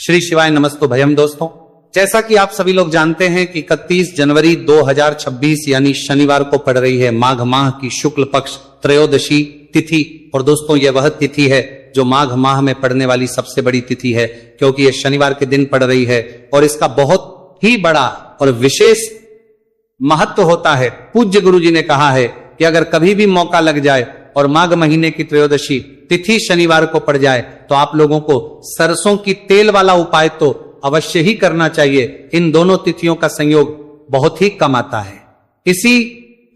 श्री शिवाय नमस्तु भयम। दोस्तों, जैसा कि आप सभी लोग जानते हैं कि 31 जनवरी 2026 यानी शनिवार को पड़ रही है माघ माह की शुक्ल पक्ष त्रयोदशी तिथि। और दोस्तों, यह वह तिथि है जो माघ माह में पड़ने वाली सबसे बड़ी तिथि है, क्योंकि यह शनिवार के दिन पड़ रही है और इसका बहुत ही बड़ा और विशेष महत्व होता है। पूज्य गुरु जी ने कहा है कि अगर कभी भी मौका लग जाए और माघ महीने की त्रयोदशी तिथि शनिवार को पड़ जाए तो आप लोगों को सरसों की तेल वाला उपाय तो अवश्य ही करना चाहिए। इन दोनों तिथियों का संयोग बहुत ही कम आता है। इसी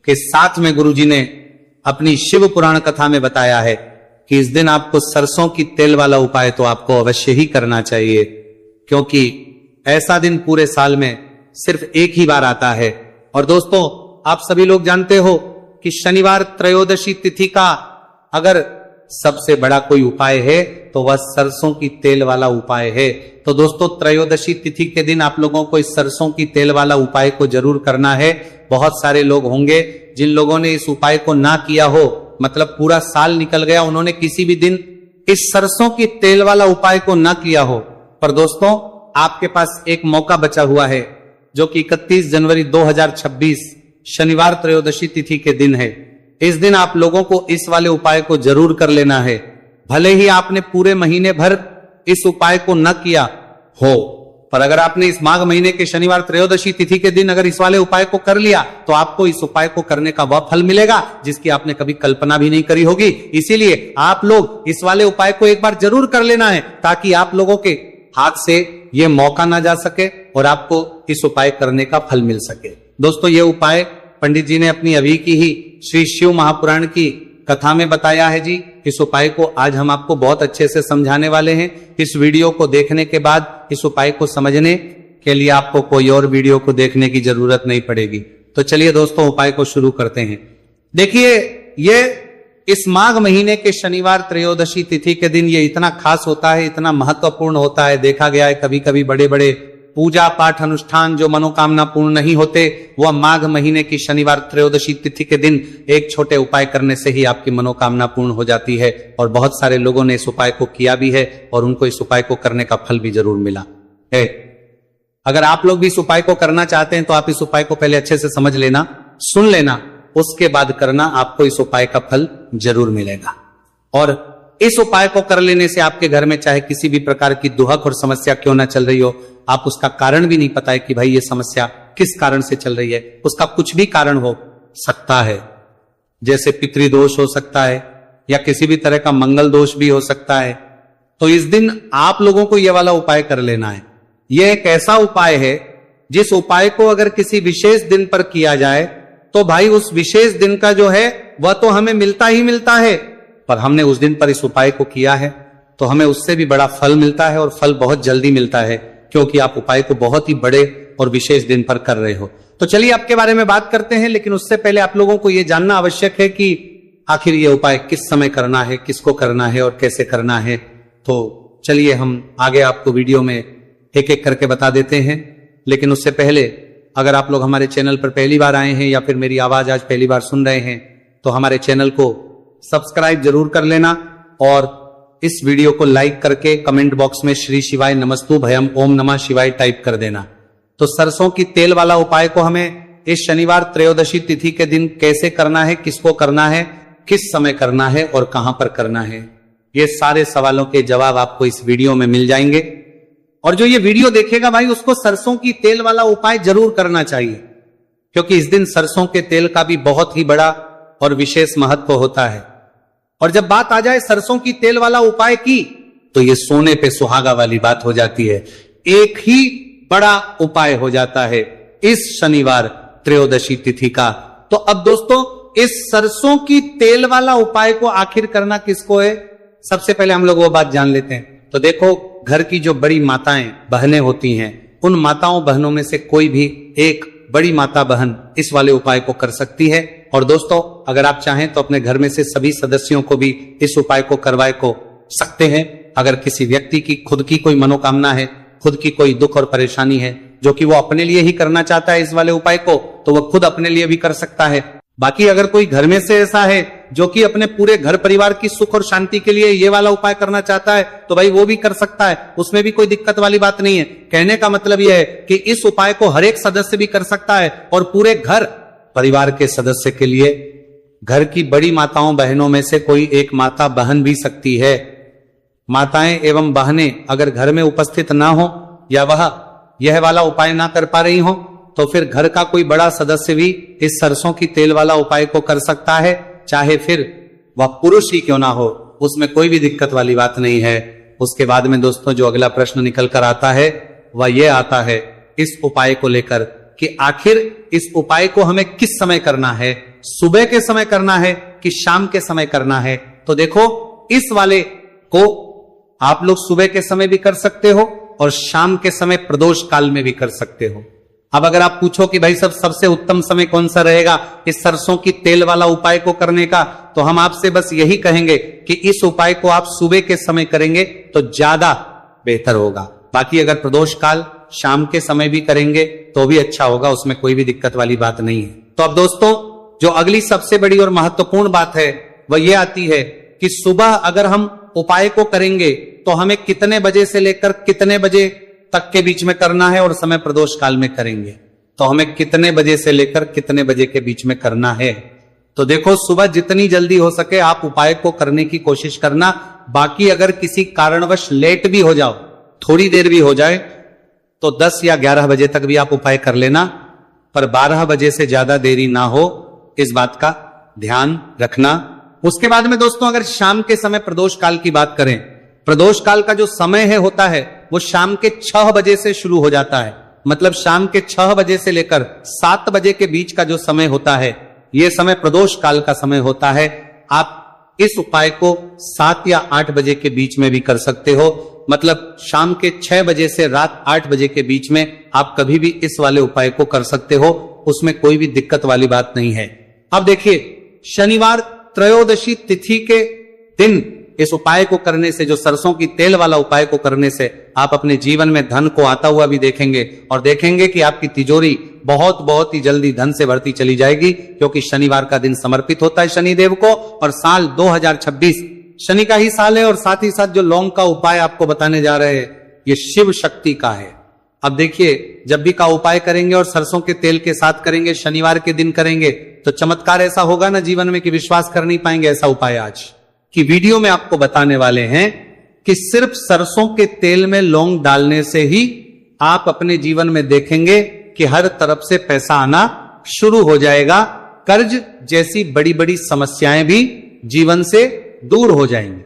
के साथ में गुरु जी ने अपनी शिव पुराण कथा में बताया है कि इस दिन आपको सरसों की तेल वाला उपाय तो आपको अवश्य ही करना चाहिए, क्योंकि ऐसा दिन पूरे साल में सिर्फ एक ही बार आता है। और दोस्तों, आप सभी लोग जानते हो कि शनिवार त्रयोदशी तिथि का अगर सबसे बड़ा कोई उपाय है तो वह सरसों की तेल वाला उपाय है। तो दोस्तों, त्रयोदशी तिथि के दिन आप लोगों को इस सरसों की तेल वाला उपाय को जरूर करना है। बहुत सारे लोग होंगे जिन लोगों ने इस उपाय को ना किया हो, मतलब पूरा साल निकल गया, उन्होंने किसी भी दिन इस सरसों की तेल वाला उपाय को ना किया हो। पर दोस्तों, आपके पास एक मौका बचा हुआ है जो कि 31 जनवरी 2026 शनिवार त्रयोदशी तिथि के दिन है। इस दिन आप लोगों को इस वाले उपाय को जरूर कर लेना है। भले ही आपने पूरे महीने भर इस उपाय को न किया हो, पर अगर आपने इस माघ महीने के शनिवार त्रयोदशी तिथि के दिन अगर इस वाले उपाय को कर लिया तो आपको इस उपाय को करने का वह फल मिलेगा जिसकी आपने कभी कल्पना भी नहीं करी होगी। इसीलिए आप लोग इस वाले उपाय को एक बार जरूर कर लेना है, ताकि आप लोगों के हाथ से यह मौका ना जा सके और आपको इस उपाय करने का फल मिल सके। दोस्तों, ये उपाय पंडित जी ने अपनी अभी की ही श्री शिव महापुराण की कथा में बताया है जी। इस उपाय को आज हम आपको बहुत अच्छे से समझाने वाले हैं। इस वीडियो को देखने के बाद इस उपाय को समझने के लिए आपको कोई और वीडियो को देखने की जरूरत नहीं पड़ेगी। तो चलिए दोस्तों, उपाय को शुरू करते हैं। देखिए, ये इस माघ महीने के शनिवार त्रयोदशी तिथि के दिन ये इतना खास होता है, इतना महत्वपूर्ण होता है। देखा गया है कभी कभी बड़े बड़े पूजा पाठ अनुष्ठान जो मनोकामना पूर्ण नहीं होते, वह माघ महीने की शनिवार त्रयोदशी तिथि के दिन एक छोटे उपाय करने से ही आपकी मनोकामना पूर्ण हो जाती है। और बहुत सारे लोगों ने इस उपाय को किया भी है और उनको इस उपाय को करने का फल भी जरूर मिला है। अगर आप लोग भी इस उपाय को करना चाहते हैं तो आप इस उपाय को पहले अच्छे से समझ लेना, सुन लेना, उसके बाद करना, आपको इस उपाय का फल जरूर मिलेगा। और इस उपाय को कर लेने से आपके घर में चाहे किसी भी प्रकार की दुहक और समस्या क्यों ना चल रही हो, आप उसका कारण भी नहीं पता है कि भाई ये समस्या किस कारण से चल रही है, उसका कुछ भी कारण हो सकता है। जैसे पितृदोष हो सकता है या किसी भी तरह का मंगल दोष भी हो सकता है। तो इस दिन आप लोगों को यह वाला उपाय कर लेना है। यह एक ऐसा उपाय है जिस उपाय को अगर किसी विशेष दिन पर किया जाए तो भाई उस विशेष दिन का जो है वह तो हमें मिलता ही मिलता है, पर हमने उस दिन पर इस उपाय को किया है तो हमें उससे भी बड़ा फल मिलता है, और फल बहुत जल्दी मिलता है, क्योंकि आप उपाय को बहुत ही बड़े और विशेष दिन पर कर रहे हो। तो चलिए आपके बारे में बात करते हैं, लेकिन उससे पहले आप लोगों को यह जानना आवश्यक है कि आखिर यह उपाय किस समय करना है, किसको करना है और कैसे करना है। तो चलिए हम आगे आपको वीडियो में एक एक करके बता देते हैं। लेकिन उससे पहले अगर आप लोग हमारे चैनल पर पहली बार आए हैं या फिर मेरी आवाज आज पहली बार सुन रहे हैं तो हमारे चैनल को सब्सक्राइब जरूर कर लेना और इस वीडियो को लाइक करके कमेंट बॉक्स में श्री शिवाय नमस्तु भयम ओम नमः शिवाय टाइप कर देना। तो सरसों की तेल वाला उपाय को हमें इस शनिवार त्रयोदशी तिथि के दिन कैसे करना है, किसको करना है, किस समय करना है और कहां पर करना है, ये सारे सवालों के जवाब आपको इस वीडियो में मिल जाएंगे। और जो ये वीडियो देखेगा भाई, उसको सरसों की तेल वाला उपाय जरूर करना चाहिए, क्योंकि इस दिन सरसों के तेल का भी बहुत ही बड़ा और विशेष महत्व होता है। और जब बात आ जाए सरसों की तेल वाला उपाय की, तो ये सोने पे सुहागा वाली बात हो जाती है। एक ही बड़ा उपाय हो जाता है इस शनिवार त्रयोदशी तिथि का। तो अब दोस्तों, इस सरसों की तेल वाला उपाय को आखिर करना किसको है, सबसे पहले हम लोग वो बात जान लेते हैं। तो देखो, घर की जो बड़ी माताएं बहनें होती हैं, उन माताओं बहनों में से कोई भी एक बड़ी माता बहन इस वाले उपाय को कर सकती है। और दोस्तों, अगर आप चाहें तो अपने घर में से सभी सदस्यों को भी इस उपाय को करवाए को सकते हैं। अगर किसी व्यक्ति की खुद की कोई मनोकामना है, खुद की कोई दुख और परेशानी है जो कि वो अपने लिए ही करना चाहता है इस वाले उपाय को, तो वह खुद अपने लिए भी कर सकता है। बाकी अगर कोई घर में से ऐसा है जो कि अपने पूरे घर परिवार की सुख और शांति के लिए ये वाला उपाय करना चाहता है तो भाई वो भी कर सकता है, उसमें भी कोई दिक्कत वाली बात नहीं है। कहने का मतलब यह है कि इस उपाय को हर एक सदस्य भी कर सकता है और पूरे घर परिवार के सदस्य के लिए घर की बड़ी माताओं बहनों में से कोई एक माता बहन भी सकती है। माताएं एवं बहनें अगर घर में उपस्थित ना हो या वह यह वाला उपाय ना कर पा रही हो तो फिर घर का कोई बड़ा सदस्य भी इस सरसों की तेल वाला उपाय को कर सकता है, चाहे फिर वह पुरुष ही क्यों ना हो, उसमें कोई भी दिक्कत वाली बात नहीं है। उसके बाद में दोस्तों जो अगला प्रश्न निकल कर आता है वह यह आता है इस उपाय को लेकर कि आखिर इस उपाय को हमें किस समय करना है, सुबह के समय करना है कि शाम के समय करना है। तो देखो इस वाले को आप लोग सुबह के समय भी कर सकते हो और शाम के समय प्रदोष काल में भी कर सकते हो। अब अगर आप पूछो कि भाई सबसे उत्तम समय कौन सा रहेगा इस सरसों की तेल वाला उपाय को करने का, तो हम आपसे बस यही कहेंगे कि इस उपाय को आप सुबह के समय करेंगे तो ज्यादा बेहतर होगा। बाकी अगर प्रदोष काल शाम के समय भी करेंगे तो भी अच्छा होगा, उसमें कोई भी दिक्कत वाली बात नहीं है। तो अब दोस्तों जो अगली सबसे बड़ी और महत्वपूर्ण बात है वह यह आती है कि सुबह अगर हम उपाय को करेंगे तो हमें कितने बजे से लेकर कितने बजे तक के बीच में करना है और समय प्रदोष काल में करेंगे तो हमें कितने बजे से लेकर कितने बजे के बीच में करना है। तो देखो सुबह जितनी जल्दी हो सके आप उपाय को करने की कोशिश करना। बाकी अगर किसी कारणवश लेट भी हो जाओ, थोड़ी देर भी हो जाए तो 10 या 11 बजे तक भी आप उपाय कर लेना, पर 12 बजे से ज्यादा देरी ना हो, इस बात का ध्यान रखना। उसके बाद में दोस्तों अगर शाम के समय प्रदोष काल की बात करें, प्रदोष काल का जो समय है होता है वो शाम के 6 बजे से शुरू हो जाता है। मतलब शाम के 6 बजे से लेकर 7 बजे के बीच का जो समय होता है यह समय प्रदोष काल का समय होता है। आप इस उपाय को 7 या 8 बजे के बीच में भी कर सकते हो। मतलब शाम के 6 बजे से रात 8 बजे के बीच में आप कभी भी इस वाले उपाय को कर सकते हो, उसमें कोई भी दिक्कत वाली बात नहीं है। अब देखिए शनिवार त्रयोदशी तिथि के दिन इस उपाय को करने से, जो सरसों की तेल वाला उपाय को करने से आप अपने जीवन में धन को आता हुआ भी देखेंगे और देखेंगे कि आपकी तिजोरी बहुत ही जल्दी धन से भरती चली जाएगी, क्योंकि शनिवार का दिन समर्पित होता है शनिदेव को और साल 2026 शनि का ही साल है। और साथ ही साथ जो लौंग का उपाय आपको बताने जा रहे हैं ये शिव शक्ति का है। अब देखिए जब भी का उपाय करेंगे और सरसों के तेल के साथ करेंगे, शनिवार के दिन करेंगे, तो चमत्कार ऐसा होगा ना जीवन में कि विश्वास कर नहीं पाएंगे। ऐसा उपाय आज की वीडियो में आपको बताने वाले हैं कि सिर्फ सरसों के तेल में लौंग डालने से ही आप अपने जीवन में देखेंगे कि हर तरफ से पैसा आना शुरू हो जाएगा। कर्ज जैसी बड़ी बड़ी समस्याएं भी जीवन से दूर हो जाएंगी।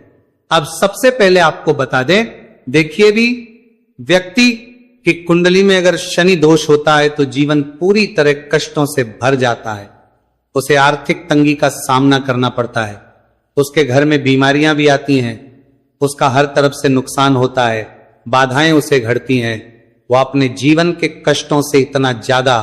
अब सबसे पहले आपको बता दें, देखिए भी व्यक्ति की कुंडली में अगर शनि दोष होता है तो जीवन पूरी तरह कष्टों से भर जाता है, उसे आर्थिक तंगी का सामना करना पड़ता है, उसके घर में बीमारियां भी आती हैं, उसका हर तरफ से नुकसान होता है, बाधाएं उसे घड़ती हैं, वह अपने जीवन के कष्टों से इतना ज्यादा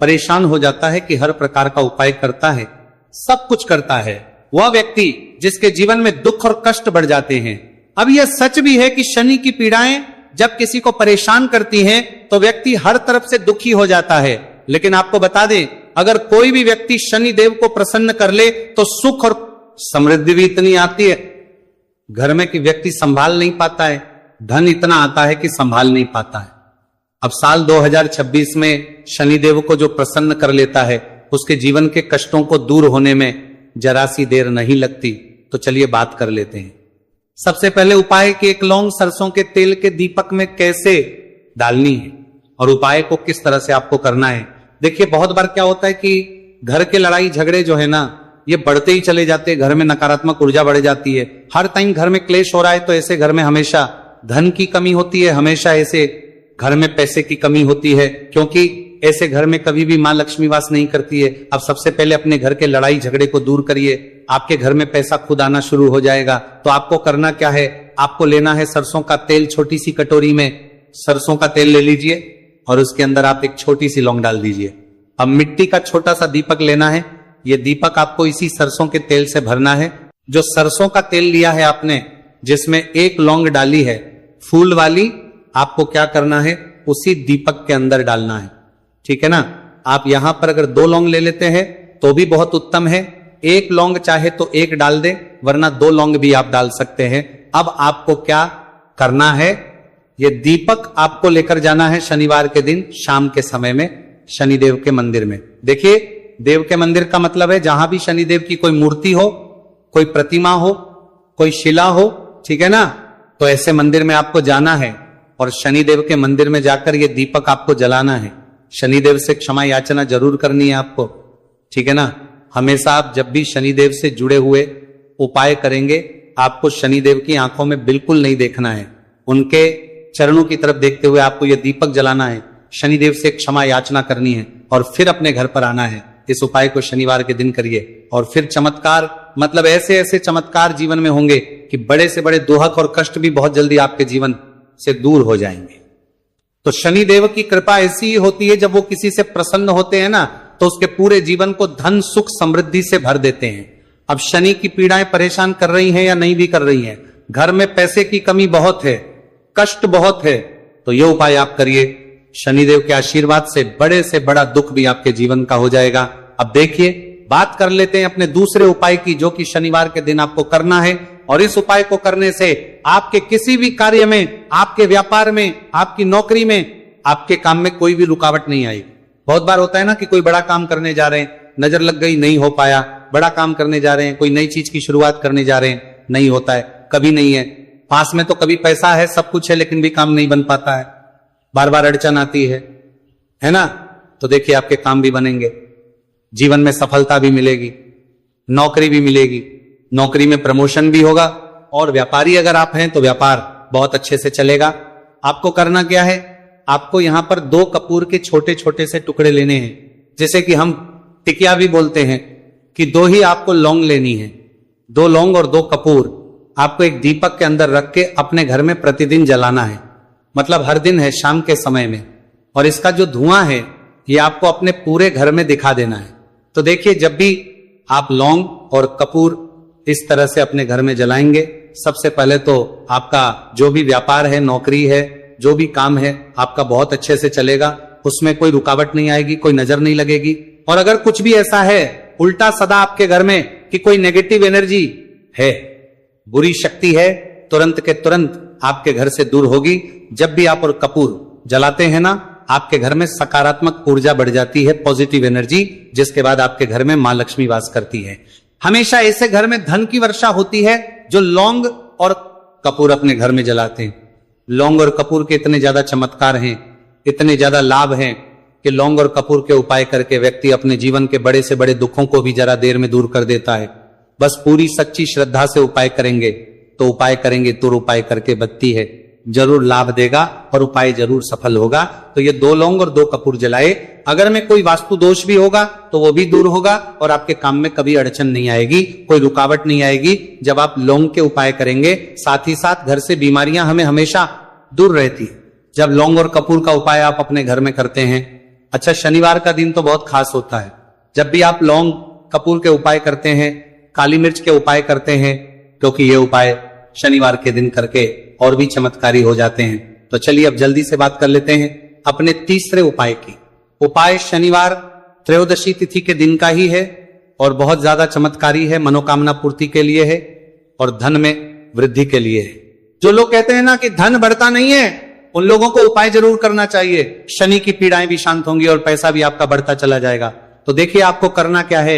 परेशान हो जाता है कि हर प्रकार का उपाय करता है, सब कुछ करता है। वह व्यक्ति जिसके जीवन में दुख और कष्ट बढ़ जाते हैं। अब यह सच भी है कि शनि की पीड़ाएं जब किसी को परेशान करती हैं तो व्यक्ति हर तरफ से दुखी हो जाता है। लेकिन आपको बता दें, अगर कोई भी व्यक्ति शनि देव को प्रसन्न कर ले तो सुख और समृद्धि भी इतनी आती है घर में कि व्यक्ति संभाल नहीं पाता है, धन इतना आता है कि संभाल नहीं पाता है। अब साल 2026 में शनिदेव को जो प्रसन्न कर लेता है उसके जीवन के कष्टों को दूर होने में जरा सी देर नहीं लगती। तो चलिए बात कर लेते हैं। सबसे पहले उपाय कि एक लौंग सरसों के तेल के दीपक में कैसे डालनी है और उपाय को किस तरह से आपको करना है। देखिए बहुत बार क्या होता है कि घर के लड़ाई झगड़े जो है ना ये बढ़ते ही चले जाते हैं, घर में नकारात्मक ऊर्जा बढ़ जाती है, हर टाइम घर में क्लेश हो रहा है, तो ऐसे घर में हमेशा धन की कमी होती है, हमेशा ऐसे घर में पैसे की कमी होती है, क्योंकि ऐसे घर में कभी भी मां लक्ष्मी वास नहीं करती है। अब सबसे पहले अपने घर के लड़ाई झगड़े को दूर करिए, आपके घर में पैसा खुद आना शुरू हो जाएगा। तो आपको करना क्या है, आपको लेना है सरसों का तेल, छोटी सी कटोरी में सरसों का तेल ले लीजिए और उसके अंदर आप एक छोटी सी लौंग डाल दीजिए। अब मिट्टी का छोटा सा दीपक लेना है, ये दीपक आपको इसी सरसों के तेल से भरना है। जो सरसों का तेल लिया है आपने, जिसमें एक लौंग डाली है फूल वाली, आपको क्या करना है उसी दीपक के अंदर डालना है, ठीक है ना। आप यहां पर अगर 2 लौंग ले लेते हैं तो भी बहुत उत्तम है। एक लौंग चाहे तो एक डाल दे, वरना 2 लौंग भी आप डाल सकते हैं। अब आपको क्या करना है, ये दीपक आपको लेकर जाना है शनिवार के दिन शाम के समय में शनिदेव के मंदिर में। देखिए, देव के मंदिर का मतलब है जहां भी शनिदेव की कोई मूर्ति हो, कोई प्रतिमा हो, कोई शिला हो, ठीक है ना, तो ऐसे मंदिर में आपको जाना है और शनिदेव के मंदिर में जाकर ये दीपक आपको जलाना है। शनिदेव से क्षमा याचना जरूर करनी है आपको, ठीक है ना। हमेशा आप जब भी शनिदेव से जुड़े हुए उपाय करेंगे, आपको शनिदेव की आंखों में बिल्कुल नहीं देखना है, उनके चरणों की तरफ देखते हुए आपको यह दीपक जलाना है, शनिदेव से क्षमा याचना करनी है और फिर अपने घर पर आना है। इस उपाय को शनिवार के दिन करिए और फिर चमत्कार, मतलब ऐसे ऐसे चमत्कार जीवन में होंगे कि बड़े से बड़े दुहक और कष्ट भी बहुत जल्दी आपके जीवन से दूर हो जाएंगे। तो शनिदेव की कृपा ऐसी ही होती है, जब वो किसी से प्रसन्न होते हैं ना, तो उसके पूरे जीवन को धन सुख समृद्धि से भर देते हैं। अब शनि की पीड़ाएं परेशान कर रही हैं या नहीं भी कर रही हैं, घर में पैसे की कमी बहुत है, कष्ट बहुत है, तो यह उपाय आप करिए, शनिदेव के आशीर्वाद से बड़ा दुख भी आपके जीवन का हो जाएगा। अब देखिए, बात कर लेते हैं अपने दूसरे उपाय की, जो कि शनिवार के दिन आपको करना है। और इस उपाय को करने से आपके किसी भी कार्य में, आपके व्यापार में, आपकी नौकरी में, आपके काम में कोई भी रुकावट नहीं आएगी। बहुत बार होता है ना कि कोई बड़ा काम करने जा रहे हैं, नजर लग गई, नहीं हो पाया। बड़ा काम करने जा रहे हैं, कोई नई चीज की शुरुआत करने जा रहे हैं, नहीं होता है, कभी नहीं है। पास में तो कभी पैसा है, सब कुछ है, लेकिन भी काम नहीं बन पाता है, बार बार अड़चन आती है ना। तो देखिए, आपके काम भी बनेंगे, जीवन में सफलता भी मिलेगी, नौकरी भी मिलेगी, नौकरी में प्रमोशन भी होगा, और व्यापारी अगर आप हैं तो व्यापार बहुत अच्छे से चलेगा। आपको करना क्या है, आपको यहां पर 2 कपूर के छोटे छोटे से टुकड़े लेने हैं, जैसे कि हम टिकिया भी बोलते हैं कि 2 ही आपको लौंग लेनी है, 2 लौंग और 2 कपूर आपको एक दीपक के अंदर रख के अपने घर में प्रतिदिन जलाना है, मतलब हर दिन है शाम के समय में। और इसका जो धुआं है ये आपको अपने पूरे घर में दिखा देना है। तो देखिए, जब भी आप लौंग और कपूर इस तरह से अपने घर में जलाएंगे, सबसे पहले तो आपका जो भी व्यापार है, नौकरी है, जो भी काम है, आपका बहुत अच्छे से चलेगा, उसमें कोई रुकावट नहीं आएगी, कोई नजर नहीं लगेगी। और अगर कुछ भी ऐसा है उल्टा सदा आपके घर में कि कोई नेगेटिव एनर्जी है, बुरी शक्ति है, तुरंत के तुरंत आपके घर से दूर होगी। जब भी आप और कपूर जलाते हैं ना, आपके घर में सकारात्मक ऊर्जा बढ़ जाती है, पॉजिटिव एनर्जी, जिसके बाद आपके घर में मां लक्ष्मी वास करती है। हमेशा ऐसे घर में धन की वर्षा होती है जो लौंग और कपूर अपने घर में जलाते हैं। लौंग और कपूर के इतने ज्यादा चमत्कार हैं, इतने ज्यादा लाभ हैं कि लौंग और कपूर के उपाय करके व्यक्ति अपने जीवन के बड़े से बड़े दुखों को भी जरा देर में दूर कर देता है। बस पूरी सच्ची श्रद्धा से उपाय करेंगे, तो उपाय करेंगे तो उपाय करके बत्ती है, जरूर लाभ देगा और उपाय जरूर सफल होगा। तो ये 2 लौंग और 2 कपूर जलाए। अगर में कोई वास्तु दोष भी होगा तो वो भी दूर होगा और आपके काम में कभी अड़चन नहीं आएगी, कोई रुकावट नहीं आएगी जब आप लौंग के उपाय करेंगे। साथ ही साथ घर से बीमारियां हमें हमेशा दूर रहती है जब लौंग और कपूर का उपाय आप अपने घर में करते हैं। अच्छा, शनिवार का दिन तो बहुत खास होता है। जब भी आप लौंग कपूर के उपाय करते हैं, काली मिर्च के उपाय करते हैं, क्योंकि ये उपाय शनिवार के दिन करके और भी चमत्कारी हो जाते हैं। तो चलिए अब जल्दी से बात कर लेते हैं अपने तीसरे उपाय की। उपाय शनिवार त्रयोदशी तिथि के दिन का ही है और बहुत ज्यादा चमत्कारी है, मनोकामना पूर्ति के लिए है और धन में वृद्धि के लिए है। जो लोग कहते हैं ना कि धन बढ़ता नहीं है, उन लोगों को उपाय जरूर करना चाहिए। शनि की पीड़ाएं भी शांत होंगी और पैसा भी आपका बढ़ता चला जाएगा। तो देखिए, आपको करना क्या है।